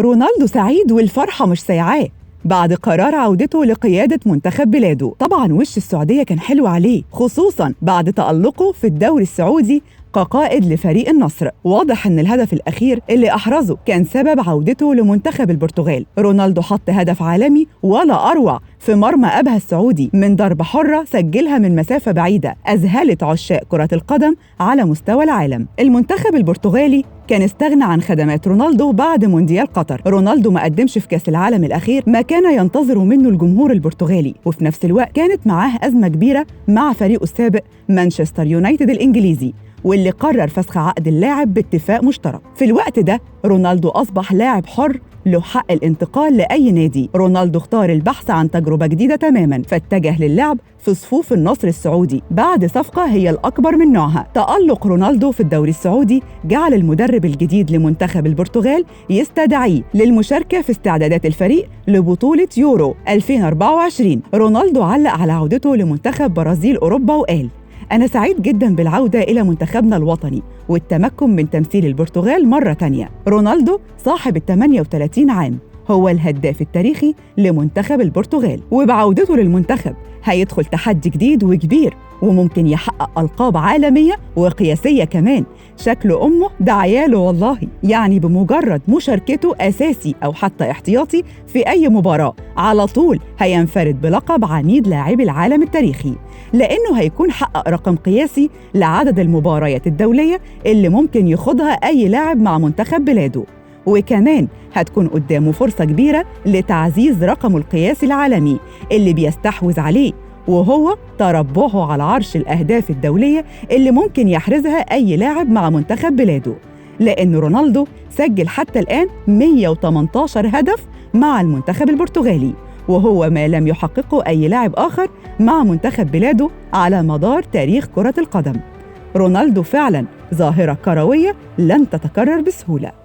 رونالدو سعيد والفرحة مش سايعاه بعد قرار عودته لقيادة منتخب بلاده. طبعا وش السعودية كان حلو عليه، خصوصا بعد تألقه في الدوري السعودي كقائد لفريق النصر. واضح ان الهدف الاخير اللي احرزه كان سبب عودته لمنتخب البرتغال. رونالدو حط هدف عالمي ولا اروع في مرمى ابها السعودي من ضربة حرة سجلها من مسافة بعيدة اذهلت عشاق كرة القدم على مستوى العالم. المنتخب البرتغالي كان استغنى عن خدمات رونالدو بعد مونديال قطر. رونالدو ما قدمش في كأس العالم الأخير ما كان ينتظر منه الجمهور البرتغالي، وفي نفس الوقت كانت معاه أزمة كبيرة مع فريقه السابق مانشستر يونايتد الإنجليزي، واللي قرر فسخ عقد اللاعب باتفاق مشترك. في الوقت ده رونالدو أصبح لاعب حر له حق الانتقال لأي نادي. رونالدو اختار البحث عن تجربة جديدة تماماً، فاتجه للعب في صفوف النصر السعودي بعد صفقة هي الأكبر من نوعها. تألق رونالدو في الدوري السعودي جعل المدرب الجديد لمنتخب البرتغال يستدعيه للمشاركة في استعدادات الفريق لبطولة يورو 2024. رونالدو علق على عودته لمنتخب برازيل أوروبا وقال: أنا سعيد جداً بالعودة إلى منتخبنا الوطني والتمكن من تمثيل البرتغال مرة تانية. رونالدو صاحب 38 عام هو الهداف التاريخي لمنتخب البرتغال، وبعودته للمنتخب هيدخل تحدي جديد وكبير وممكن يحقق ألقاب عالمية وقياسية كمان. شكل أمه ده عياله والله، يعني بمجرد مشاركته أساسي أو حتى احتياطي في أي مباراة على طول هينفرد بلقب عميد لاعبي العالم التاريخي، لأنه هيكون حقق رقم قياسي لعدد المباريات الدولية اللي ممكن يخوضها أي لاعب مع منتخب بلاده. وكمان هتكون قدامه فرصة كبيرة لتعزيز رقمه القياسي العالمي اللي بيستحوذ عليه، وهو تربعه على عرش الأهداف الدولية اللي ممكن يحرزها أي لاعب مع منتخب بلاده، لأن رونالدو سجل حتى الآن 118 هدف مع المنتخب البرتغالي، وهو ما لم يحققه أي لاعب آخر مع منتخب بلاده على مدار تاريخ كرة القدم. رونالدو فعلاً ظاهرة كروية لن تتكرر بسهولة.